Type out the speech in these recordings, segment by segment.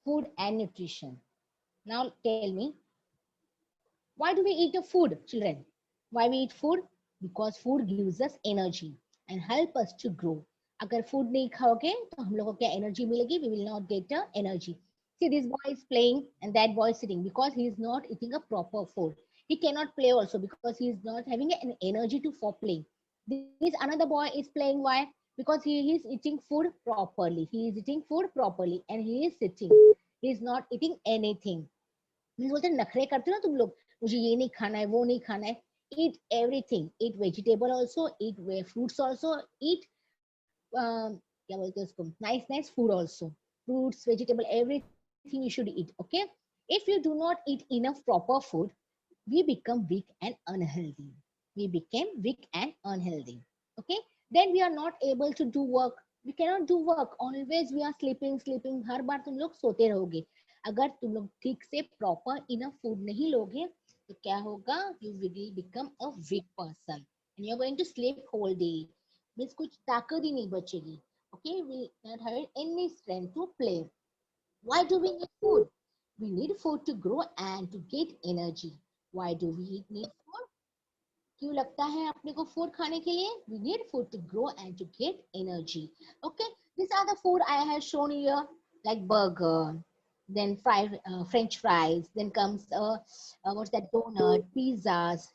food and nutrition. Now tell me, why do we eat a food, children? Why we eat food? Because food gives us energy and help us to grow. अगर food नहीं खाओगे तो हम लोगों को क्या energy मिलेगी? We will not get energy. See, this boy is playing and that boy is sitting because he is not eating a proper food. He cannot play also because he is not having an energy to for playing. This another boy is playing. Why? Because he is eating food properly. He is eating food properly and he is sitting. He is not eating anything. Means बोलते हैं नखरे करते हो ना तुम लोग, मुझे ये नहीं खाना है वो नहीं खाना है. Eat everything, eat vegetable also, eat fruits also, eat क्या बोलते हैं उसको, nice nice food also, fruits vegetable everything you should eat. Okay, if you do not eat enough proper food, we become weak and unhealthy. We became weak and unhealthy. Okay, then we are not able to do work. We cannot do work. Always we are sleeping, sleeping. हर बार तुम लोग सोते रहोगे. अगर तुम लोग ठीक से proper enough food नहीं लोगे तो क्या होगा? You will become a weak person and you are going to sleep whole day. Means कुछ ताकत ही नहीं बचेगी. Okay, we not have any strength to play. Why do we need food? We need food to grow and to get energy. Why do we need food? क्यों लगता है अपने को food खाने के लिए? We need food to grow and to get energy. Okay, these are the food I have shown here, like burger, then French fries, then comes what's that, donut, pizzas,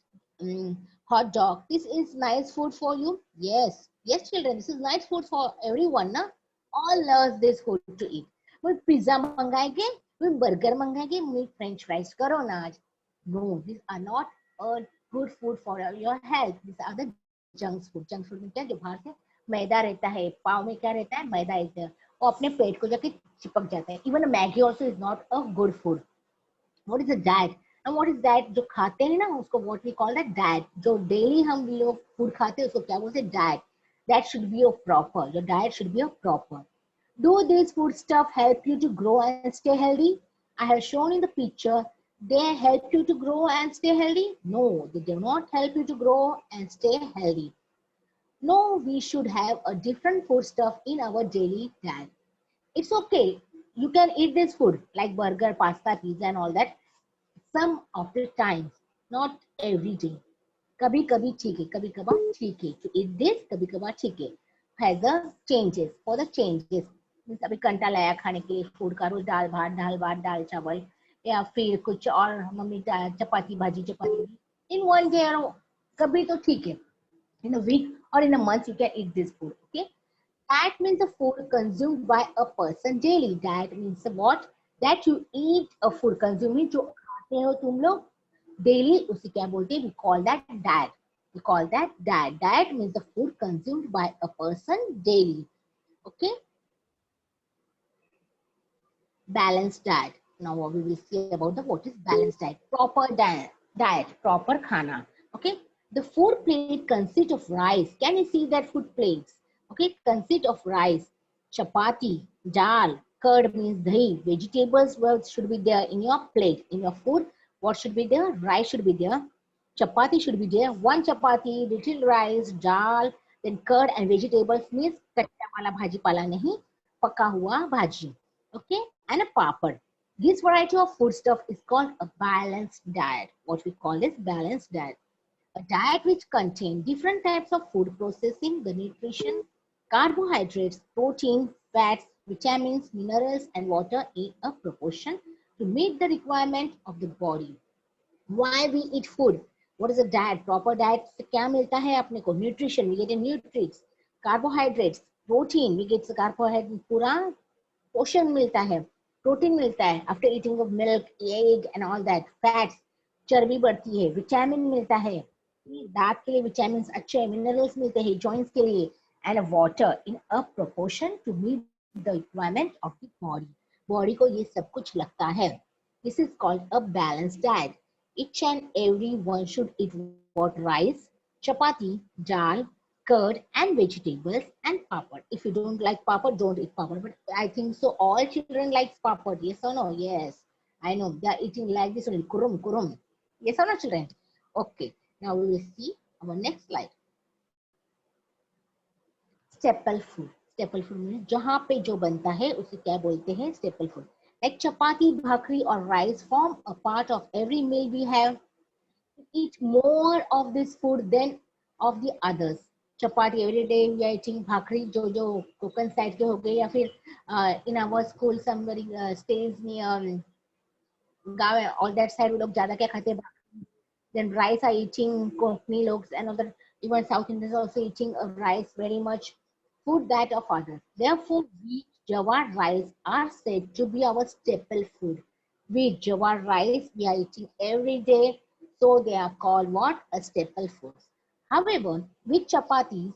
hot dog. This is nice food for you. Yes, yes, children, this is nice food for everyone, na? All loves this food to eat. वो pizza मंगाएंगे, वो burger मंगाएंगे, मुझे French fries करो ना आज. No, these are not a good food for your health. These are the junk food. Junk food में क्या, जो बाहर से मैदा रहता है, पाव में क्या रहता है, मैदा रहता है, वो अपने पेट को जाके चिपक जाता है. Even Maggi also is not a good food. What is a diet? And what is that? जो खाते हैं ना उसको what we call that diet. जो daily हम लोग food खाते हैं उसको क्या बोलते हैं? Diet. That should be a proper. Your diet should be a proper. Do these food stuff help you to grow and stay healthy? I have shown in the picture. They help you to grow and stay healthy? No, they do not help you to grow and stay healthy. No, we should have a different food stuff in our daily diet. It's okay. You can eat this food like burger, pasta, pizza and all that. Some of the times, not every day. कभी कभी ठीक है, कभी कभार ठीक है to eat this, कभी कभार ठीक है. Has the changes, for the changes. अभी कंटा लाया खाने के लिए फूड का, रोज दाल भात दाल चावल, या फिर कुछ और मम्मी चपाती भाजी चपाती. इन वन डे कभी तो ठीक है. In a week or in a month you can eat this food. Okay, that means the food consumed by a person daily. That means what? That you eat a food, consuming जो खाते हो तुम लोग daily, उसे क्या बोलते हैं? We call that diet. We call that diet. Diet means the food consumed by a person daily. Okay, balanced diet. Now what we will see about the what is balanced diet. Proper diet, proper khana. Okay, the food plate consists of rice. Can you see that food plates? Okay, consists of rice, chapati, dal, curd means dahi. Vegetables should be there in your plate, in your food. What should be there? Rice should be there. Chapati should be there. One chapati, little rice, dal, then curd and vegetables means कच्चा वाला भाजी पाला नहीं, पका हुआ भाजी. Okay, and a papad. This variety of food stuff is called a balanced diet. What we call is balanced diet. A diet which contains different types of food processing, the nutrition, carbohydrates, protein, fats, vitamins, minerals, and water in a proportion to meet the requirement of the body. Why we eat food? What is a diet? Proper diet से क्या मिलता है अपने को? Nutrition, we get nutrients. Carbohydrates, protein, we get carbohydrate, पूरा पोषण मिलता है, प्रोटीन मिलता है after eating of milk, egg and all that. Fats, चर्बी बढ़ती है. विटामिन मिलता है, दांत के लिए विटामिन अच्छे हैं. मिनरल्स मिलते हैं जॉइंट्स के लिए. And water in a proportion to meet the requirement of the body. Body को ये सब कुछ लगता है. This is called a balanced diet. Each and every one should eat what? Rice, chapati, dal, curd and vegetables and papad. If you don't like papad, don't eat papad. But I think so all children likes papad. Yes or no? Yes. I know. They are eating like this only. Kurum, kurum. Yes or no, children? Okay. Now we will see our next slide. Staple food. Staple food means जहाँ पे जो बनता है उसे क्या बोलते हैं? Staple food. Like chapati, bhakri, or rice form a part of every meal we have. We eat more of this food than of the others. Chapati every day we are eating, bhakri जो Konkan side के हो गए, या फिर in our school somebody stays near गाँव है, all that side वो लोग ज्यादा क्या खाते हैं, then rice are eating Konkani logs and other, even South Indians also eating rice very much, food that of others. Therefore, wheat, jawar, rice are said to be our staple food. Wheat, jawar, rice we are eating every day, so they are called what? A staple food. However, with chapati,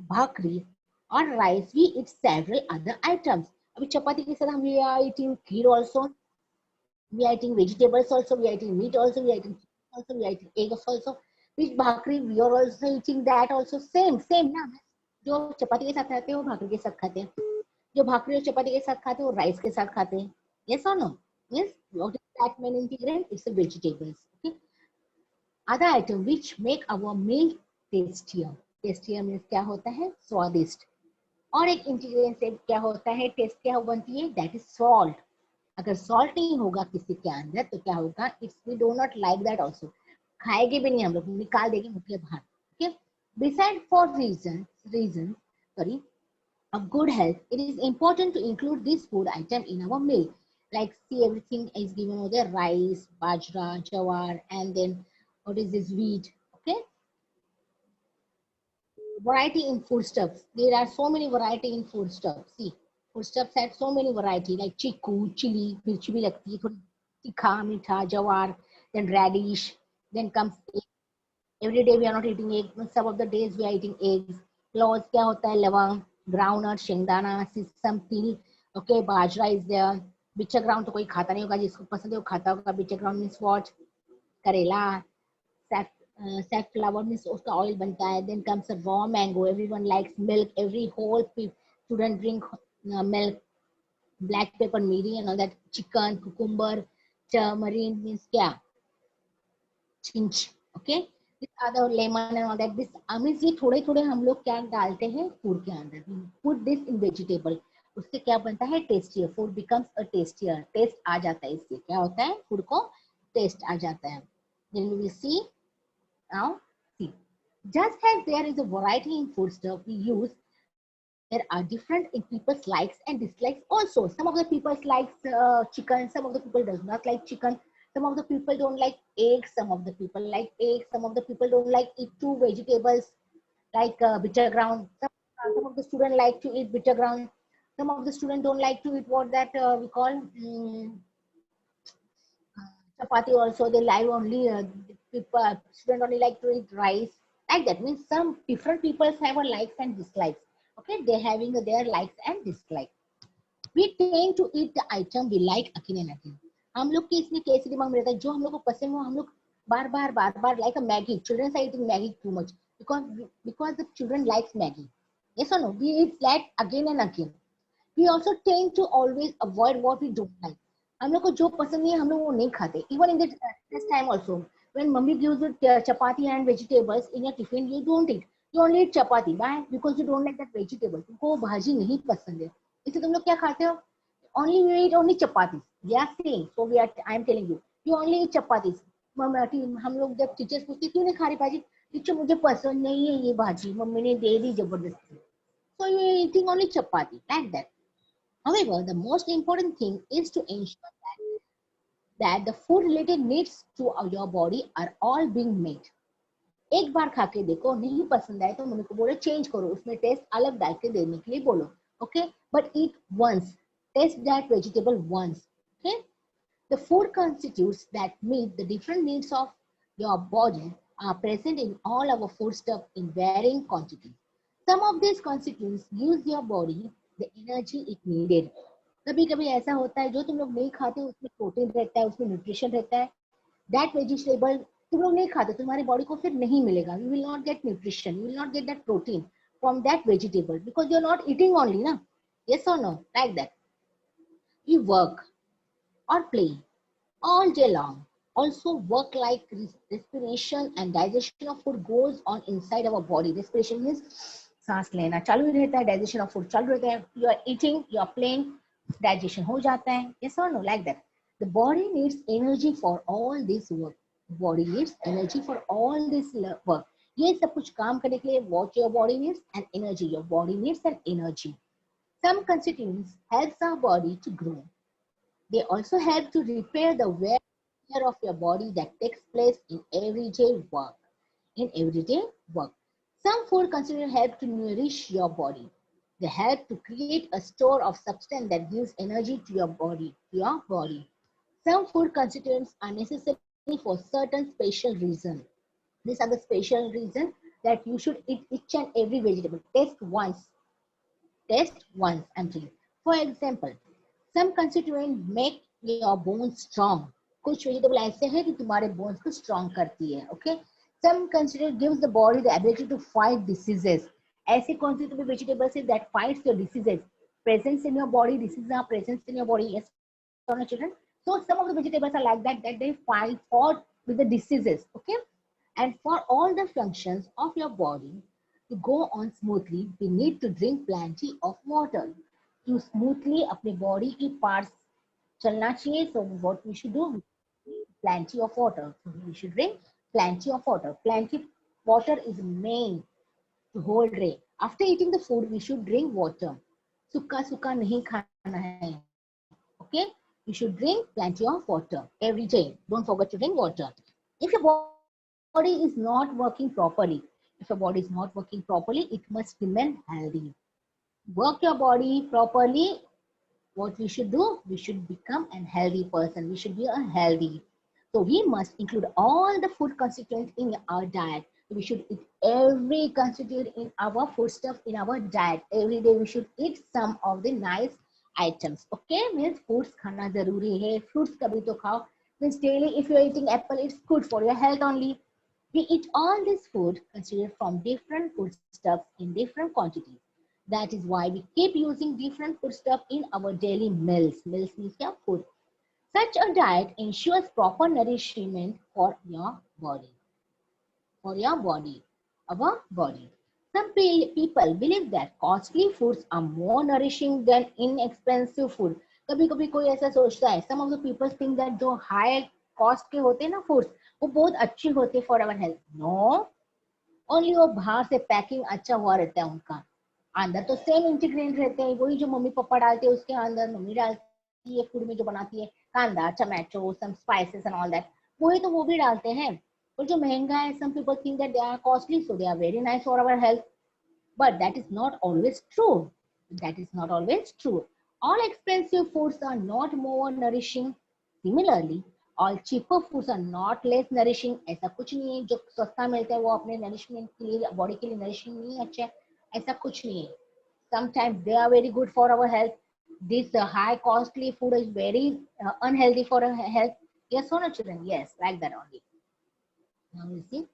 bhakri, or rice, we eat several other items. अभी चपाती के साथ हम we are eating kheer also, we are eating vegetables also, we are eating meat also, we are eating chicken also, we are eating eggs also. With bhakri, we are also eating that also. Same ना, जो चपाती के साथ खाते हैं वो भाकरी के साथ खाते हैं, जो भाकरी और चपाती के साथ खाते हैं वो राइस के साथ खाते हैं. Yes or no? Yes. What is that main ingredient? It's the vegetables. Okay. Other item which make our meal tastier. Tastier means क्या होता है? स्वादिष्ट. और एक इंग्रेडिएंट क्या होता है, टेस्ट क्या बनती है, दैट इज सॉल्ट. अगर सॉल्ट नहीं होगा किसी के अंदर तो क्या होगा, it's we do not like that also, खाएंगे भी नहीं हम लोग, निकाल देंगे मुंह के बाहर. Okay. Beside for reason sorry of good health, it is important to include this food item in our meal. Like see, everything is given over there: rice, bajra, jawar, and then what is this, wheat. Okay. Variety in foodstuffs. There are so many variety in foodstuffs. See, foodstuffs had so many variety like chiku, chili, mirchi bhi lagti hai, thodi tikha, meetha, jawar, then radish, then comes egg. Every day we are not eating egg. Some of the days we are eating eggs. Cloves क्या होता है, लवंग, groundnut, शेंगदाना, sesame, तिल. Okay, bajra is there. Bitter ground तो कोई खाता नहीं होगा, जिसको पसंद है वो खाता होगा. Bitter ground means what? करेला. Safflower means उसका oil बनता है. Then comes a raw mango. Everyone likes milk. Every whole student drink milk. Black pepper, miri and all that. Chicken, cucumber, tamarind means क्या? Chinch. Okay. This other lemon and all that. This means ये थोड़े थोड़े हम लोग क्या डालते हैं food के अंदर. Put this in vegetable. उससे क्या बनता है, tastier. Food becomes a tastier. Taste आ जाता है, इससे क्या होता है, फूड को टेस्ट आ जाता है. Then we will see. Now, see, just as there is a variety in food stuff we use, there are different in people's likes and dislikes also. Some of the people likes chicken, some of the people does not like chicken. Some of the people don't like eggs, some of the people like eggs, some of the people don't like eat two vegetables like bitter ground. Some of the students like to eat bitter ground. Some of the students don't like to eat what that we call chapati also. They like only people, student only like to eat rice. Like that means some different people have a likes and dislikes. Okay, they having their likes and dislikes. We tend to eat the item we like again and again. हम लोग के इसमें कैसे दिमाग में रहता है, जो हम लोग को पसंद है वो हम लोग बार बार like a Maggie. Children are eating Maggie too much because the children likes Maggie. Yes or no? We eat that again and again. We also tend to always avoid what we don't like. हम लोग को जो पसंद नहीं है हम लोग वो नहीं खाते. Even in this time also, when mummy gives you chapati and vegetables in your tiffin, you don't eat. You only eat chapati. Why? Because you don't like that vegetable. तुमको भाजी नहीं पसंद है. इसलिए तुम लोग क्या खाते हो? Only you eat only chapatis. They are saying. So I am telling you. You only eat chapatis. हम लोग जब टीचर्स पूछते क्यों नहीं खा रही भाजी, टीचर मुझे पसंद नहीं है ये भाजी, मम्मी ने दे दी जबरदस्ती. So you are eating only chapati like that. However, the most important thing is to ensure that the food related needs to your body are all being met. एक बार खा के देखो, नहीं पसंद आए तो मम्मी को बोलो चेंज करो, उसमें टेस्ट अलग डाल के देने के लिए बोलो. Okay, but eat once. Taste that vegetable once. Okay, the food constitutes that meet the different needs of your body are present in all our food stuff in varying quantities. Some of these constituents gives your body the energy it needed. कभी कभी ऐसा होता है जो तुम लोग नहीं खाते उसमें प्रोटीन रहता है, उसमें न्यूट्रिशन रहता है. दैट वेजिटेबल तुम लोग नहीं खाते, तुम्हारी बॉडी को फिर नहीं मिलेगा. You will not get nutrition, you will not get that protein from that vegetable because you are not eating only ना. Yes or no? Like that. You work or play all day long. Also work like respiration and digestion of food goes on inside our body. Respiration means सांस लेना चालू ही रहता है, digestion of food चालू रहता है. You are eating, you are playing, digestion हो जाता है. Yes or no? Like that. The body needs energy for all this work. Body needs energy for all this work. ये सब कुछ काम करने के लिए what your body needs and energy. Your body needs an energy. Some constituents helps our body to grow. They also help to repair the wear and tear of your body that takes place in everyday work. In everyday work. Some food constituents help to nourish your body. They help to create a store of substance that gives energy to your body. Some food constituents are necessary for certain special reasons. These are the special reasons that you should eat each and every vegetable. Test once until. For example, some constituents make your bones strong. कुछ vegetable ऐसे हैं कि तुम्हारे bones को strong करती है. Okay. Some constituent gives the body the ability to fight diseases. ऐसे कौन से तुम्हें vegetables है that fights your diseases? Presence in your body. Diseases are presence in your body. Yes, children. So some of the vegetables are like that they fight with the diseases. Okay. And for all the functions of your body to go on smoothly, we need to drink plenty of water. To smoothly अपने body की parts चलना चाहिए. So what we should do? Plenty of water. So we should drink plenty of water. Plenty water is main to hold ray. After eating the food, we should drink water. सूखा सूखा नहीं खाना है. Okay? You should drink plenty of water every day. Don't forget to drink water. If your body is not working properly, it must remain healthy. Work your body properly. What we should do? We should become a healthy person. We should be a healthy. So we must include all the food constituents in our diet. We should eat every constituent in our foodstuff in our diet. Every day we should eat some of the nice items. Okay, means fruits खाना जरूरी है. Fruits कभी तो खाओ. Means daily if you are eating apple, it's good for your health only. We eat all this food considered from different foodstuffs in different quantities. That is why we keep using different foodstuff in our daily meals. Meals means क्या? Food. Such a diet ensures proper nourishment for your body. Our body. Some people believe that costly foods are more nourishing than inexpensive food. कभी कभी कोई ऐसा सोचता है. Some of the people think that जो high cost के होते हैं ना foods, वो बहुत अच्छी होती है for our health. No, only वो बाहर से पैकिंग अच्छा हुआ रहता है उनका. अंदर तो सेम इंटीग्रेंट रहते हैं. वही जो मम्मी पापा डालते हैं उसके अंदर मम्मी डालती है फूड में जो बनाती है कांदा tomato some spices and all that, वही तो वो भी डालते हैं. और जो महंगा है, some people think that they are costly, so they are very nice for our health. But that is not always true. All expensive foods are not more nourishing. Similarly, all cheaper foods are not less nourishing. ऐसा कुछ नहीं है जो सस्ता मिलता है वो अपने nourishment के लिए बॉडी के लिए nourishing नहीं है. अच्छा, ऐसा कुछ नहीं है. Sometimes they are very good for our health. This high costly food is very unhealthy for our health. Yes or no, children? Yes, like that only. Now you see,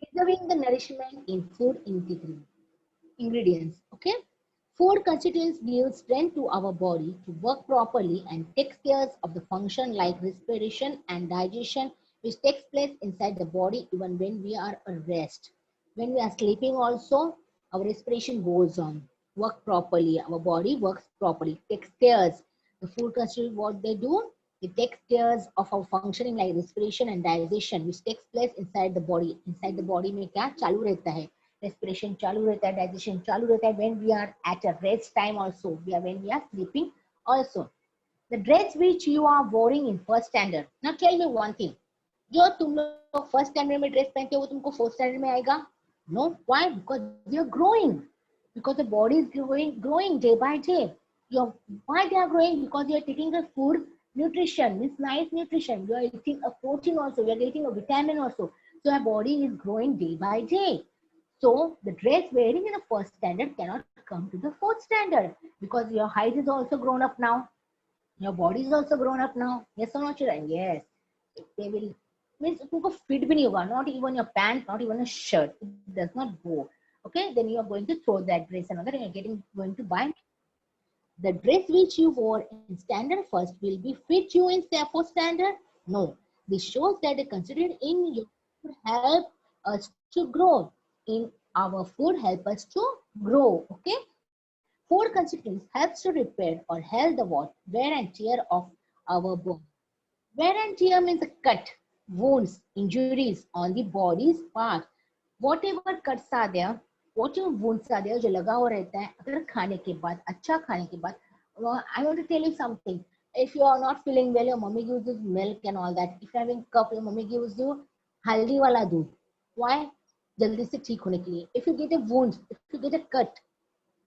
preserving the nourishment in food ingredients. Okay, food constituents give strength to our body to work properly and takes care of the function like respiration and digestion, which takes place inside the body even when we are at rest. When we are sleeping, also our respiration goes on. Work properly. Our body works properly. Takes care. The food constituents what they do. It takes care of our functioning like respiration and digestion, which takes place inside the body. Inside the body में क्या चालू रहता है? Respiration चालू रहता है, digestion चालू रहता है when we are at a rest time also. When we are sleeping also. The dress which you are wearing in first standard. Now tell me one thing. जो तुम लोग first standard में dress पहनते हो वो तुमको fourth standard में आएगा? No. Why? Because you are growing. Because the body is growing day by day. Why they are growing? Because you are taking the food. Nutrition means nice nutrition. You are eating a protein also. You are getting a vitamin also. So your body is growing day by day. So the dress wearing in the first standard cannot come to the fourth standard because your height is also grown up now. Your body is also grown up now. Yes or no, children? Yes. They will means तुमको fit भी नहीं होगा. Not even your pants, not even a shirt. It does not go. Okay, then you are going to throw that dress and you are going to buy. The dress which you wore in standard first will be fit you in fourth standard? No. This shows that the considered in your food help us to grow. In our food help us to grow. Okay. Food constituents helps to repair or help the wear and tear of our bone. Wear and tear means the cut, wounds, injuries on the body's part. Whatever cuts are there, whatever wounds are there, जो लगा हुआ रहता है अगर खाने के बाद, अच्छा खाने के बाद, I want to tell you something. If you are not feeling well, your mommy gives you milk and all that. If you are having cough, your mommy gives you हल्दी वाला दूध. Why? जल्दी से ठीक होने के लिए. If you get a wound, if you get a cut,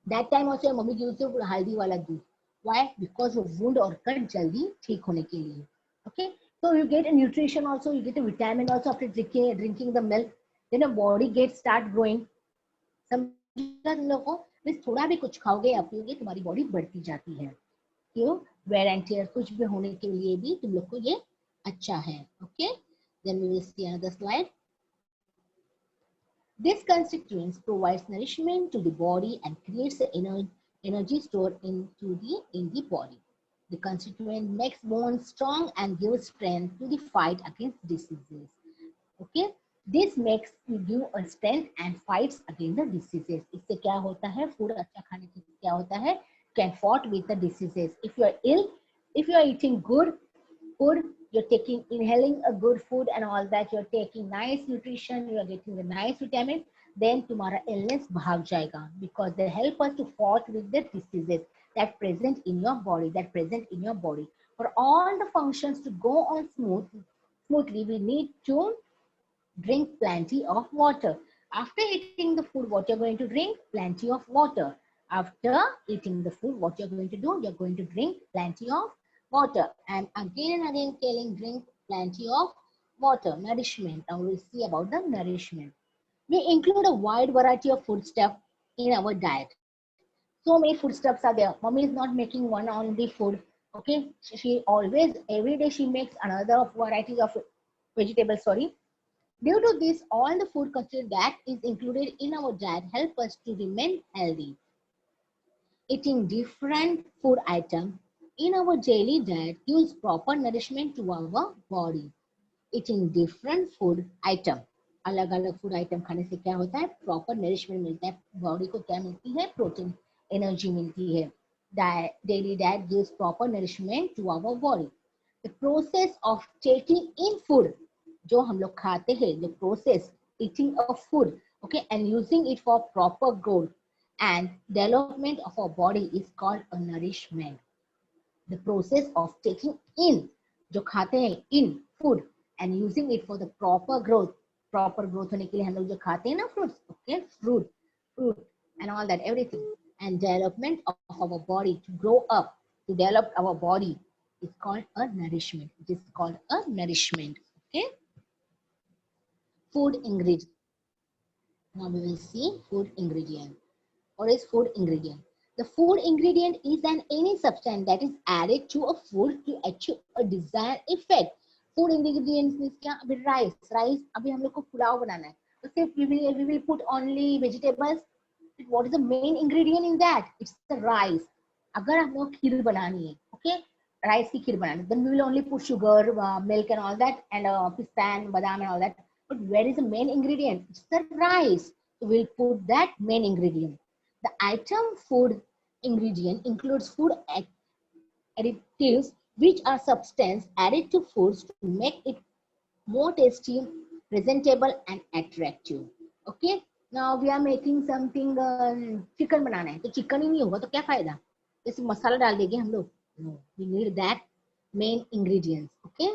that time also your mommy gives you हल्दी वाला दूध. Why? Because of wound और cut जल्दी ठीक होने के लिए. Okay, so you get a nutrition also, you get a vitamin also after drinking the milk. Then your body gets start growing. समझा तुम लोगों को? मीन्स थोड़ा भी कुछ खाओगे या पियोगे तुम्हारी बॉडी बढ़ती जाती है. क्यों? वेयर एंड टेयर कुछ भी होने के लिए भी तुम लोग को ये अच्छा है. Okay, then we will see another slide. This constituents provides nourishment to the body and creates the energy stored in the body. The constituent makes bones strong and gives strength to the fight against diseases. Okay, this makes you give a strength and fights against the diseases. इससे क्या होता है? Food अच्छा खाने से क्या होता है? Can fight with the diseases. If you are ill, if you are eating good food, you're inhaling a good food and all that, you're taking nice nutrition, you're getting the nice vitamin, then तुम्हारा illness भाग जाएगा, because they help us to fight with the diseases that present in your body. For all the functions to go on smoothly, we need to drink plenty of water. After eating the food, what you're going to drink? Plenty of water. After eating the food, what you're going to do? You're going to drink plenty of water. And again and again telling drink plenty of water. Nourishment. Now we'll see about the nourishment. We include a wide variety of foodstuff in our diet. So many foodstuffs are there. Mommy is not making one only food. Okay, she always, every day she makes another varieties of vegetables. Sorry. Due to this, all the food culture that is included in our diet help us to remain healthy. Eating different food items in our daily diet gives proper nourishment to our body. Eating different food item, अलग अलग food item खाने से क्या होता है? Proper nourishment मिलता है. Body को क्या मिलती है? प्रोटीन, एनर्जी मिलती है. Daily diet gives proper nourishment to our body. The process of taking in food, जो हम लोग खाते हैं, the process eating of food, okay, and using it for proper growth and development of our body is called a nourishment. The process of taking in, जो खाते हैं, in food and using it for the proper growth होने के लिए हम लोग जो खाते हैं ना fruits, okay, fruit and all that, everything, and development of our body to grow up, to develop our body is called a nourishment. It is called a nourishment. Okay. Food ingredient. Now we will see food ingredient. What is food ingredient? The food ingredient is any substance that is added to a food to achieve a desired effect. Food ingredients means क्या? अभी rice अभी हम लोग को पुलाव बनाना है, तो सिर्फ we will put only vegetables. What is the main ingredient in that? It's the rice. अगर हम लोग खीर बनानी है, okay, rice की खीर बनानी है, then we will only put sugar, milk and all that, and pista and badam and all that. But where is the main ingredient? It's the rice. So we'll put that main ingredient. The item food ingredient includes food additives, which are substances added to foods to make it more tasty, presentable and attractive. Okay. Now we are making something, chicken बनाना है, तो chicken ही नहीं होगा तो क्या फायदा? जैसे मसाला डाल देंगे हम लोग? No, we need that main ingredients. Okay.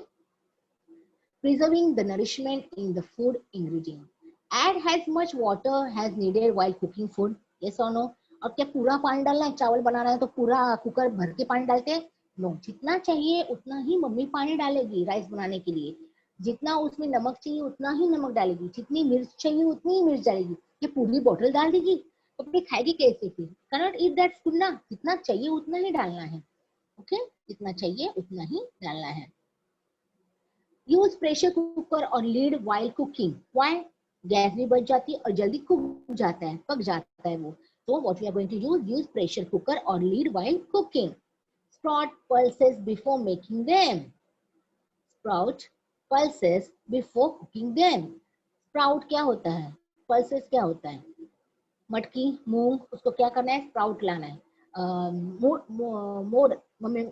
Preserving the nourishment in the food ingredient. Add as much water as needed while cooking food. Yes or no? और क्या पूरा पानी डालना है? चावल बनाना है तो पूरा कुकर भर के पानी डालते हैं? नो, जितना चाहिए उतना ही मम्मी पानी डालेगी राइस बनाने के लिए. जितना उसमें नमक चाहिए उतना ही नमक डालेगी, जितनी मिर्च चाहिए उतनी ही मिर्च डालेगी. ये पूरी बोतल डाल देगी तो फिर खाएगी कैसे? फिर cannot eat that food ना. जितना चाहिए उतना ही डालना है. ओके, जितना चाहिए उतना ही डालना है. यूज प्रेशर कुकर और lead while cooking. Why? Gas भी बच जाती है और जल्दी कुक जाता है, पक जाता है वो. So what we are going to use pressure cooker or lid while cooking. Sprout pulses before making them. Sprout pulses before cooking them. Sprout क्या होता है? Pulses क्या होता है? मटकी, मूंग, उसको क्या करना है? स्प्राउट लाना है. mode.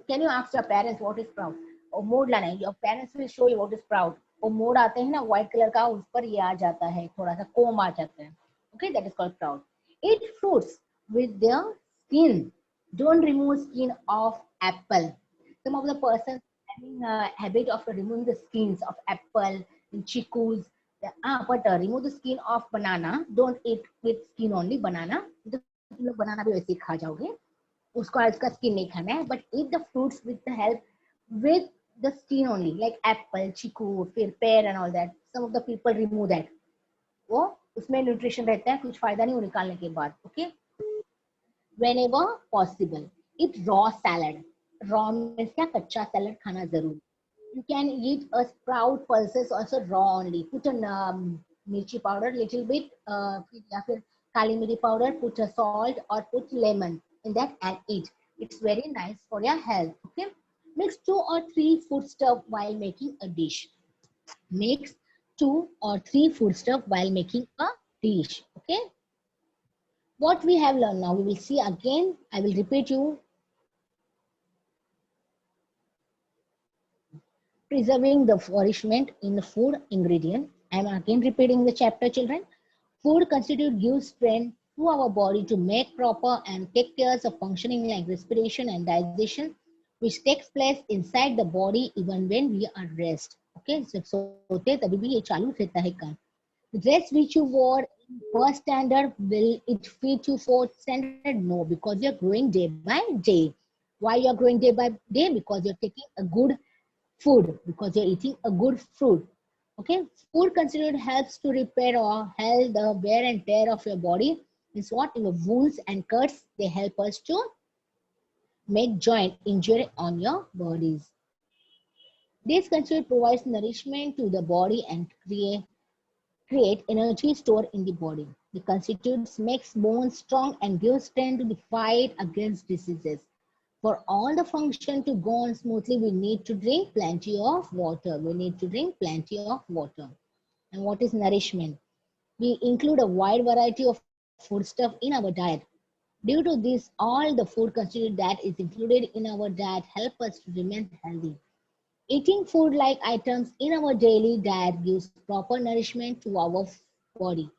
Can you ask your parents what is proud? और मोड लाना है, your parents will show you what is proud. वो मोड आते हैं ना व्हाइट कलर का, उस पर ये आ जाता है, थोड़ा सा कोम आ जाता है. Okay, that is called proud. Eat fruits with their skin. Don't remove skin of apple. Some of the persons having a habit of removing the skins of apple and chicus. But remove the skin of banana. Don't eat with skin only banana. तुम लोग बनाना भी वैसे ही खा जाओगे, उसको आज का skin नहीं खाना है. But eat the fruits with the help with the skin only, like apple, chikoo, फिर pear and all that. Some of the people remove that. वो उसमें न्यूट्रिशन रहता है, कुछ फायदा नहीं वो निकालने के बाद. Okay, whenever possible eat raw salad. Raw means क्या, कच्चा सैलड खाना जरूर. You can eat a sprout pulses also raw only. Put a mirchi powder little bit, या फिर kali miri powder, put a salt or put lemon in that and eat. It's very nice for your health. Okay, mix 2 or 3 foodstuff while making a dish. Mix 2 or 3 foodstuff while making a dish. Okay, what we have learned now, we will see again. I will repeat you. Preserving the nourishment in the food ingredient. I am again repeating the chapter, children. Food constitute gives strength to our body to make proper and take care of functioning like respiration and digestion, which takes place inside the body even when we are rest. Okay, जब सोते तभी भी ये चालू रहता है काम. The dress which you wore in first standard, will it fit you fourth standard? No, because you're growing day by day. Why you're growing day by day? Because you're taking a good food, because you're eating a good fruit. Okay, food considered helps to repair or heal the wear and tear of your body. Is what your wounds and cuts, they help us to make joint injury on your bodies. This considered provides nourishment to the body and create energy stored in the body. The constitutes makes bones strong and gives strength to the fight against diseases. For all the function to go on smoothly, we need to drink plenty of water. We need to drink plenty of water. And what is nourishment? We include a wide variety of foodstuff in our diet. Due to this, all the food considered that is included in our diet help us to remain healthy. Eating food-like items in our daily diet gives proper nourishment to our body.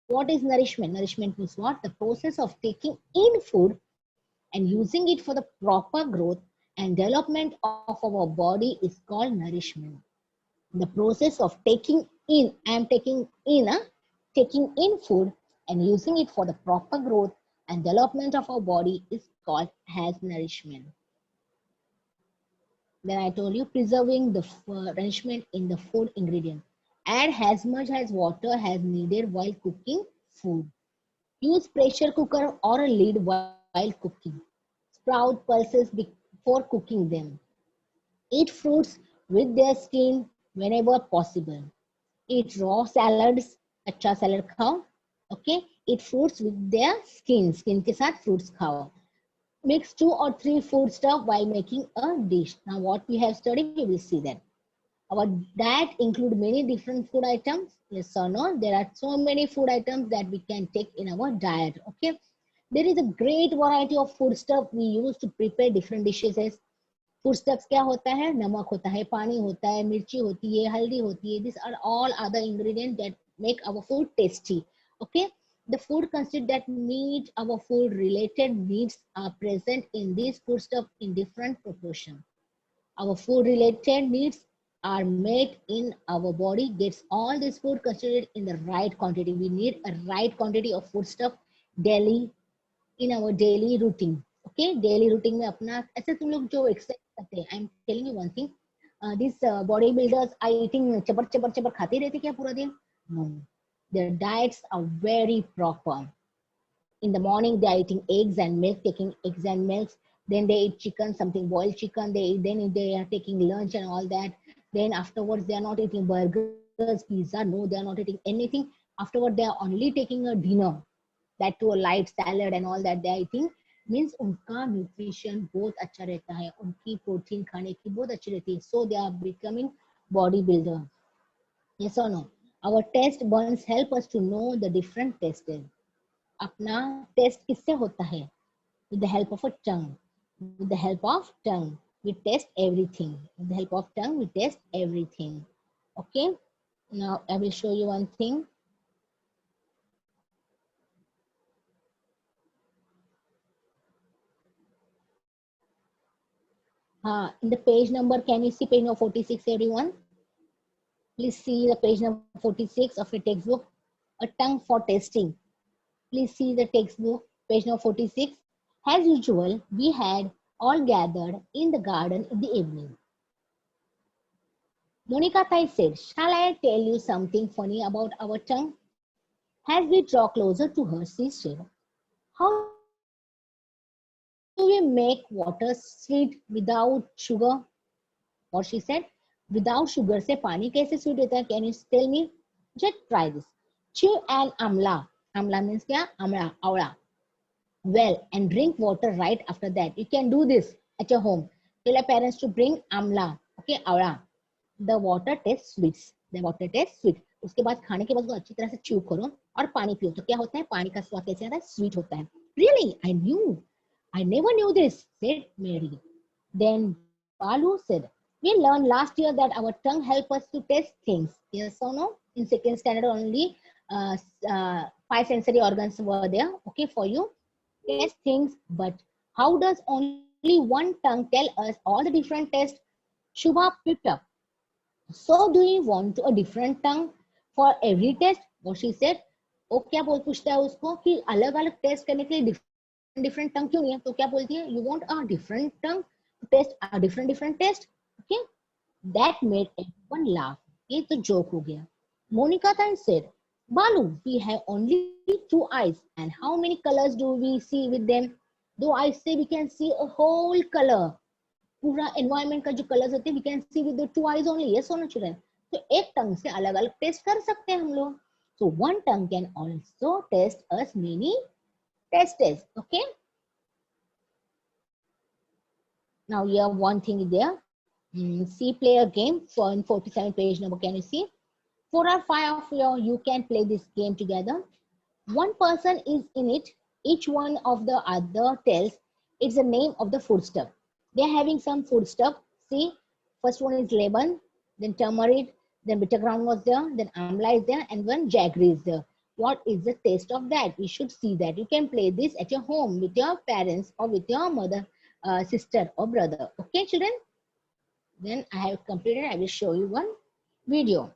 What is nourishment? Nourishment means what? The process of taking in food and using it for the proper growth and development of our body is called nourishment. The process of taking in, taking in food and using it for the proper growth and development of our body is called as nourishment. Then I told you, preserving the nourishment in the food ingredient. Add as much as water as needed while cooking food. Use pressure cooker or a lid while cooking. Sprout pulses before cooking them. Eat fruits with their skin whenever possible. Eat raw salads, अच्छा salad खाओ. Okay, eat fruits with their skin. Skin के साथ fruits खाओ. Mix 2 or 3 food stuff while making a dish. Now what we have studied, we will see that. Our diet include many different food items. Yes or no? There are so many food items that we can take in our diet. Okay. There is a great variety of food stuff we use to prepare different dishes. Food stuffs क्या होता है? नमक होता है, पानी होता है, मिर्ची होती है, हल्दी होती है. These are all other ingredients that make our food tasty. Okay. The food considered that meet our food related needs are present in these food stuff in different proportion. Our food related needs are met in our body, gets all this food considered in the right quantity. We need a right quantity of food stuff daily in our daily routine. Okay, daily routine में अपना ऐसे तुम लोग जो exercise करते हैं, I'm telling you one thing. These bodybuilders are eating चबर चबर चबर खाते रहते क्या पूरा दिन? No. Their diets are very proper. In the morning, they are eating eggs and milk, taking eggs and milks. Then they eat chicken, something boiled chicken. Then they are taking lunch and all that. Then afterwards, they are not eating burgers, pizza. No, they are not eating anything. Afterwards, they are only taking a dinner. That too a light salad and all that they are eating. Means उनका nutrition बहुत अच्छा रहता है. उनकी protein खाने की बहुत अच्छी रहती है. So they are becoming bodybuilder. Yes or no? Our taste buds help us to know the different tastes. अपना टेस्ट किससे होता है? with the help of a tongue. With the help of tongue, we test everything. With the help of tongue, we test everything. Okay. Now I will show you one thing. In the page number, can you see page number 46, everyone? Please see the page number 46 of your textbook, A Tongue for Testing. Please see the textbook, page number 46. As usual, we had all gathered in the garden in the evening. Monica Thai said, "Shall I tell you something funny about our tongue?" As we draw closer to her, she said, "How do we make water sweet without sugar?" What she said, "Without sugar से पानी कैसे sweet होता है? Can you tell me?" Just try this. Chew an amla. Amla means क्या? Amla, आवड़ा. Well, and drink water right after that. You can do this at your home. Tell your parents to bring amla. Okay, आवड़ा. The water tastes sweet. The water tastes sweet. उसके बाद खाने के बाद उसको अच्छी तरह से च्यू करो और पानी पियो तो क्या होता है, पानी का स्वाद कैसे आता है, स्वीट होता है. Really, I never knew this, said Mary. Then Balu said, "We learned last year that our tongue helps us to taste things. Yes or no? In second standard only, five sensory organs were there, okay, for you. Taste things, but how does only one tongue tell us all the different tests?" Shubha picked up. "So do you want a different tongue for every test?" What she said. वो क्या बोल पूछता है उसको कि अलग अलग test करने के लिए डिफरेंट डिफरेंट टंग क्यों नहीं है, तो क्या बोलती है, you want a different tongue to taste a different different taste. Okay, that made everyone laugh. ये तो जोक हो गया. Monica then said, "Balu, we have only two eyes, and how many colors do we see with them? Though I say we can see a whole color. पूरा environment का जो colours होते हैं, we can see with two eyes only. Yes और no children? तो एक टंग से अलग अलग टेस्ट कर सकते हैं हम लोग. So one tongue can also taste as many tastes. Okay, now you have one thing there. See, play a game for in 47 page number. Can you see? 4 or 5 of you can play this game together. One person is in it. Each one of the other tells it's the name of the foodstuff. They're having some foodstuff. See, first one is lemon, then turmeric, then bitter ground was there, then amla is there, and one jaggery is there. What is the taste of that? You should see that. You can play this at your home with your parents or with your mother, sister or brother. Okay, children? Then I have completed. I will show you one video.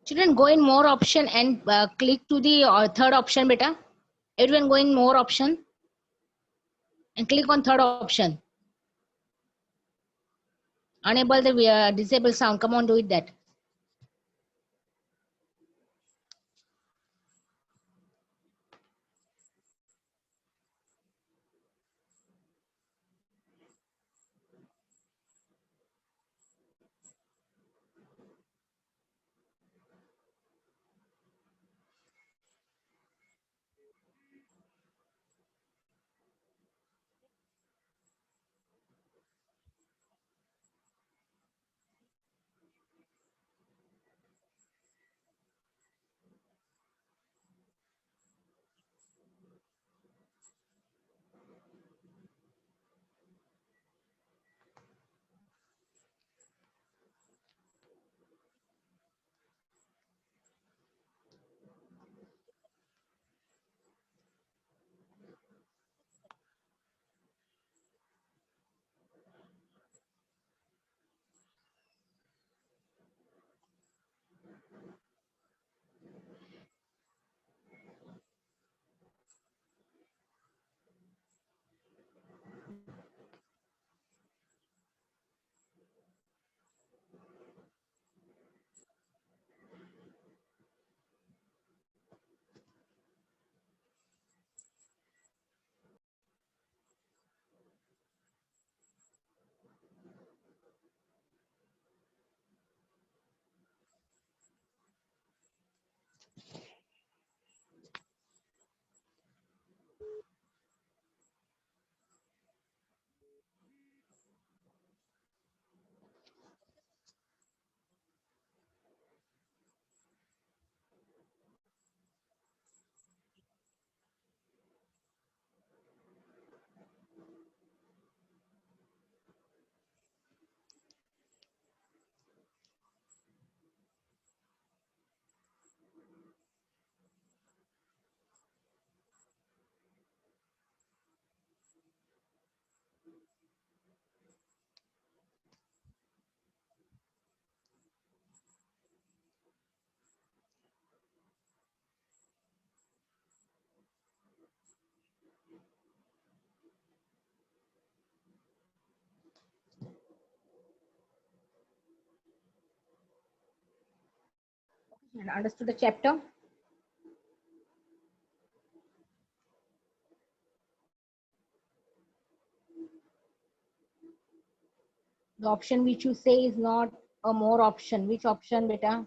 Children, go in more option and click to the third option, beta. Everyone go in more option and click on third option. Enable the disable sound. Come on, do it that. And understood the chapter? The option which you say is not a more option. Which option, beta?